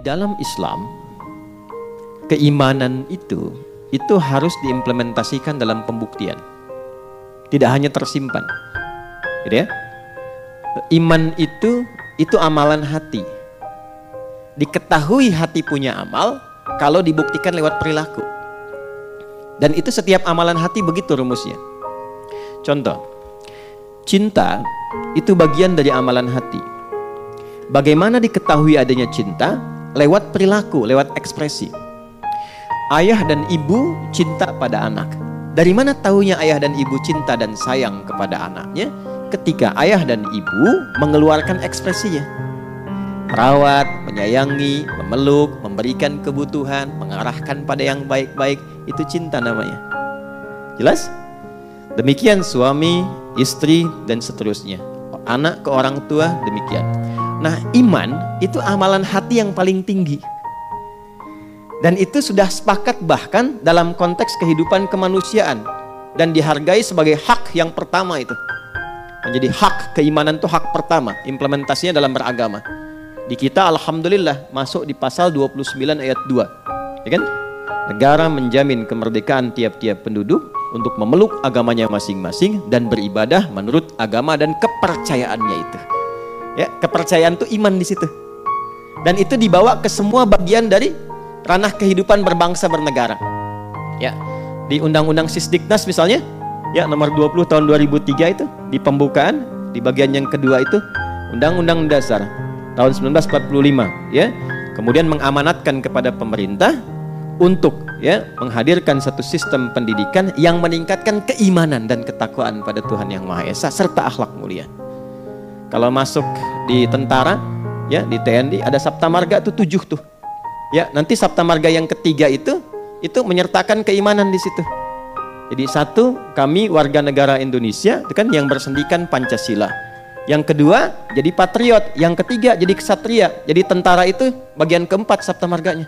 dalam Islam, keimanan itu harus diimplementasikan dalam pembuktian. Tidak hanya tersimpan. Gitu ya. Iman itu amalan hati. Diketahui hati punya amal kalau dibuktikan lewat perilaku. Dan itu setiap amalan hati begitu rumusnya. Contoh, cinta itu bagian dari amalan hati. Bagaimana diketahui adanya cinta? Lewat perilaku, lewat ekspresi. Ayah dan ibu cinta pada anak. Dari mana taunya ayah dan ibu cinta dan sayang kepada anaknya? Ketika ayah dan ibu mengeluarkan ekspresinya. Merawat, menyayangi, memeluk, memberikan kebutuhan, mengarahkan pada yang baik-baik, itu cinta namanya. Jelas? Demikian suami, istri, dan seterusnya. Anak ke orang tua, demikian. Nah, iman itu amalan hati yang paling tinggi. Dan itu sudah sepakat bahkan dalam konteks kehidupan kemanusiaan. Dan dihargai sebagai hak yang pertama itu. Menjadi hak, keimanan itu hak pertama. Implementasinya dalam beragama. Di kita alhamdulillah masuk di pasal 29 ayat 2. Ya kan? Negara menjamin kemerdekaan tiap-tiap penduduk untuk memeluk agamanya masing-masing dan beribadah menurut agama dan kepercayaannya itu. Ya, kepercayaan itu iman di situ. Dan itu dibawa ke semua bagian dari ranah kehidupan berbangsa bernegara. Ya, di Undang-Undang Sisdiknas misalnya, ya nomor 20 tahun 2003 itu di pembukaan di bagian yang kedua itu Undang-Undang Dasar tahun 1945, ya. Kemudian mengamanatkan kepada pemerintah untuk ya menghadirkan satu sistem pendidikan yang meningkatkan keimanan dan ketakwaan pada Tuhan Yang Maha Esa serta akhlak mulia. Kalau masuk di tentara, ya di TNI ada Sabta Marga tuh 7 tuh. Ya, nanti Sabta Marga yang ketiga itu menyertakan keimanan di situ. Jadi satu, kami warga negara Indonesia itu kan yang bersendikan Pancasila. Yang kedua, jadi patriot. Yang ketiga, jadi kesatria. Jadi tentara itu bagian keempat Sabta Marganya.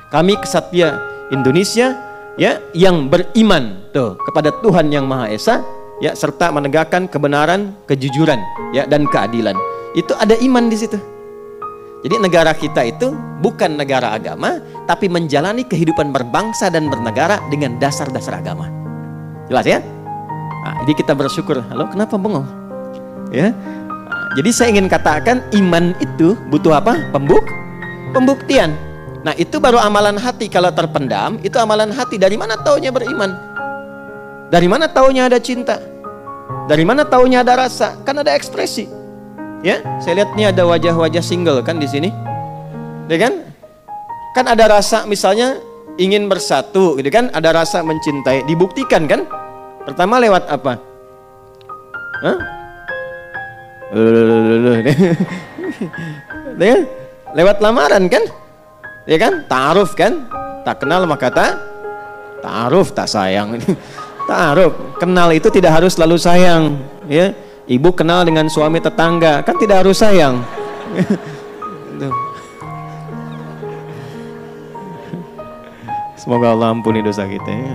Kami kesatria Indonesia ya yang beriman tuh kepada Tuhan Yang Maha Esa ya serta menegakkan kebenaran, kejujuran ya dan keadilan. Itu ada iman di situ. Jadi negara kita itu bukan negara agama, tapi menjalani kehidupan berbangsa dan bernegara dengan dasar-dasar agama. Jelas ya? Nah, jadi kita bersyukur. Halo, kenapa bengong? Ya. Nah, jadi saya ingin katakan iman itu butuh apa? Pembuktian. Nah, itu baru amalan hati. Kalau terpendam, itu amalan hati. Dari mana taunya beriman? Dari mana taunya ada cinta? Dari mana taunya ada rasa? Kan ada ekspresi. Ya, saya lihat nih ada wajah-wajah single kan di sini. Ya kan? Kan ada rasa misalnya ingin bersatu gitu kan, ada rasa mencintai, dibuktikan kan? Pertama lewat apa? Hah? Lewat lamaran kan? Ya kan? Ta'aruf kan? Tak kenal maka ta'aruf, tak sayang. Ta'aruf, kenal itu tidak harus selalu sayang, ya. Ibu kenal dengan suami tetangga, kan tidak harus sayang. Semoga Allah ampuni dosa kita ya.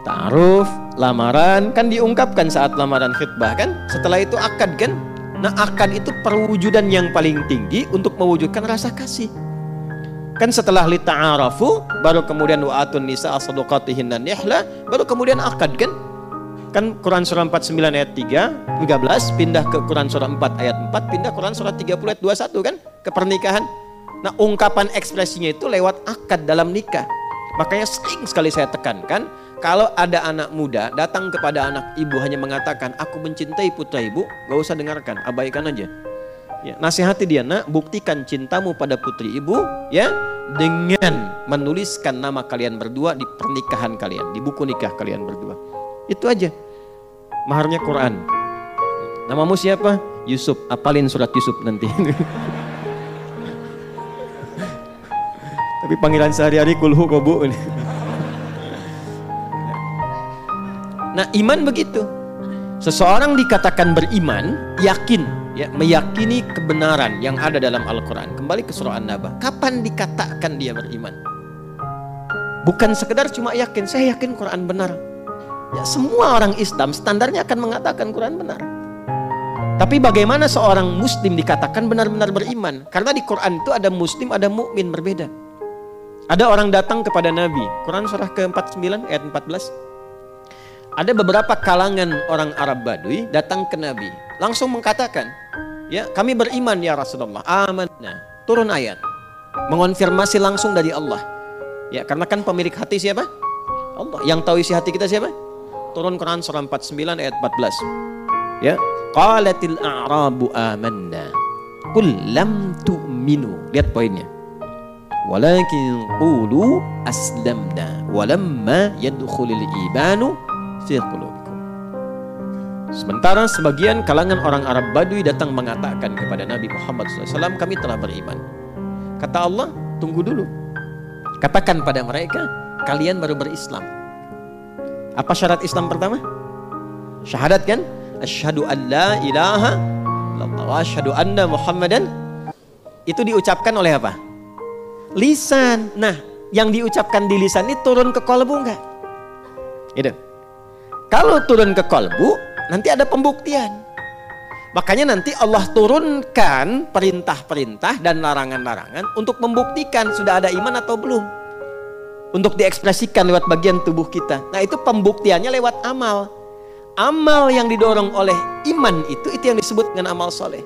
Ta'aruf, lamaran kan diungkapkan saat lamaran khitbah kan? Setelah itu akad kan? Nah, akad itu perwujudan yang paling tinggi untuk mewujudkan rasa kasih. Kan setelah lita'arafu baru kemudian wa'atun nisa as-sadaqatihinna nihla, baru kemudian akad kan? Kan Quran surah 49 ayat 13 pindah ke Quran surah 4 ayat 4 pindah Quran surah 30 ayat 21 kan ke pernikahan. Nah, ungkapan ekspresinya itu lewat akad dalam nikah. Makanya sering sekali saya tekankan, kalau ada anak muda datang kepada anak ibu hanya mengatakan aku mencintai putra ibu, gak usah dengarkan, abaikan aja. Ya, nasihati dia, nak, buktikan cintamu pada putri ibu ya dengan menuliskan nama kalian berdua di pernikahan kalian, di buku nikah kalian berdua. Itu aja. Maharnya Quran. Namamu siapa? Yusuf. Apalin surat Yusuf nanti. Tapi panggilan sehari-hari kulhu kobu. Nah, iman begitu. Seseorang dikatakan beriman, yakin, ya, meyakini kebenaran yang ada dalam Al-Quran. Kembali ke surah An-Naba. Kapan dikatakan dia beriman? Bukan sekedar cuma yakin, saya yakin Quran benar. Ya, semua orang Islam standarnya akan mengatakan Quran benar. Tapi bagaimana seorang muslim dikatakan benar-benar beriman? Karena di Quran itu ada muslim, ada mukmin, berbeda. Ada orang datang kepada Nabi. Quran surah ke-49 ayat 14. Ada beberapa kalangan orang Arab Badui datang ke Nabi. Langsung mengatakan, ya, kami beriman ya Rasulullah. Amanna. Turun ayat. Mengonfirmasi langsung dari Allah. Ya, karena kan pemilik hati siapa? Allah. Yang tahu isi hati kita siapa? Turun Quran surah 49 ayat 14. Ya, qalatil a'rabu amanna. Qul lam tu'minu. Lihat poinnya. Walakin qulu aslamna walamma yadkhulul imanu fi qulubikum. Sementara sebagian kalangan orang Arab Badui datang mengatakan kepada Nabi Muhammad SAW, kami telah beriman. Kata Allah, tunggu dulu. Katakan pada mereka, kalian baru berislam. Apa syarat Islam pertama? Syahadat kan? Asyhadu an la ilaha illallah wa asyhadu anna Muhammadan. Itu diucapkan oleh apa? Lisan. Nah, yang diucapkan di lisan ini turun ke kolbu enggak? Gitu. Kalau turun ke kolbu, nanti ada pembuktian. Makanya nanti Allah turunkan perintah-perintah dan larangan-larangan untuk membuktikan sudah ada iman atau belum. Untuk diekspresikan lewat bagian tubuh kita. Nah, itu pembuktiannya lewat amal. Amal yang didorong oleh iman itu yang disebut dengan amal soleh.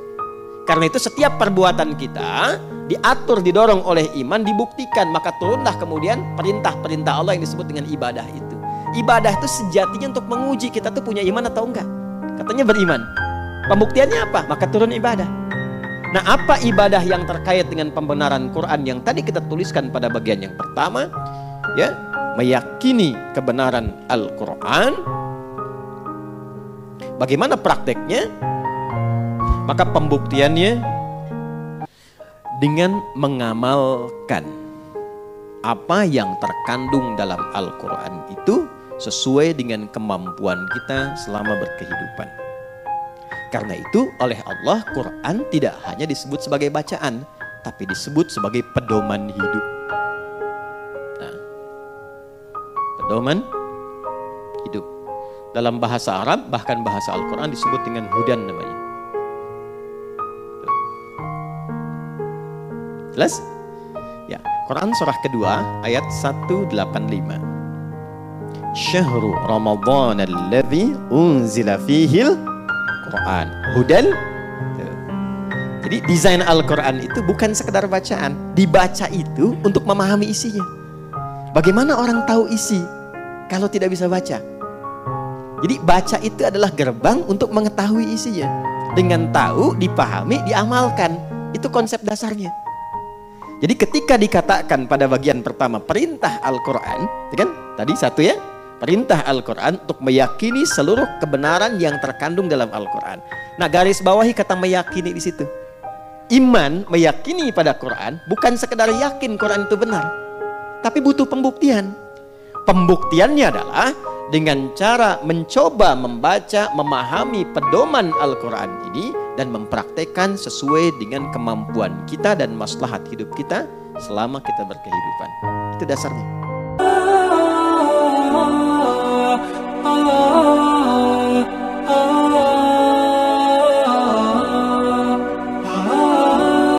Karena itu setiap perbuatan kita diatur, didorong oleh iman, dibuktikan. Maka turunlah kemudian perintah-perintah Allah yang disebut dengan ibadah itu. Ibadah itu sejatinya untuk menguji kita tuh punya iman atau enggak. Katanya beriman. Pembuktiannya apa? Maka turun ibadah. Nah, apa ibadah yang terkait dengan pembenaran Quran yang tadi kita tuliskan pada bagian yang pertama? Ya, meyakini kebenaran Al-Quran. Bagaimana prakteknya? Maka pembuktiannya dengan mengamalkan apa yang terkandung dalam Al-Quran itu sesuai dengan kemampuan kita selama berkehidupan. Karena itu oleh Allah Quran tidak hanya disebut sebagai bacaan, tapi disebut sebagai pedoman hidup. Nah, pedoman hidup. Dalam bahasa Arab, bahkan bahasa Al-Quran disebut dengan hudan namanya. Jelas? Ya, Quran surah kedua ayat 185. Syahrul Ramadan alladzi unzila fihil Quran hudan. Jadi desain Al-Quran itu bukan sekedar bacaan. Dibaca itu untuk memahami isinya. Bagaimana orang tahu isi kalau tidak bisa baca? Jadi baca itu adalah gerbang untuk mengetahui isinya. Dengan tahu, dipahami, diamalkan. Itu konsep dasarnya. Jadi ketika dikatakan pada bagian pertama perintah Al-Quran, kan? Tadi satu ya, perintah Al-Quran untuk meyakini seluruh kebenaran yang terkandung dalam Al-Quran. Nah, garis bawahi kata meyakini di situ. Iman meyakini pada Quran bukan sekedar yakin Quran itu benar, tapi butuh pembuktian. Pembuktiannya adalah dengan cara mencoba membaca, memahami pedoman Al-Quran ini dan mempraktekkan sesuai dengan kemampuan kita dan maslahat hidup kita selama kita berkehidupan. Itu dasarnya.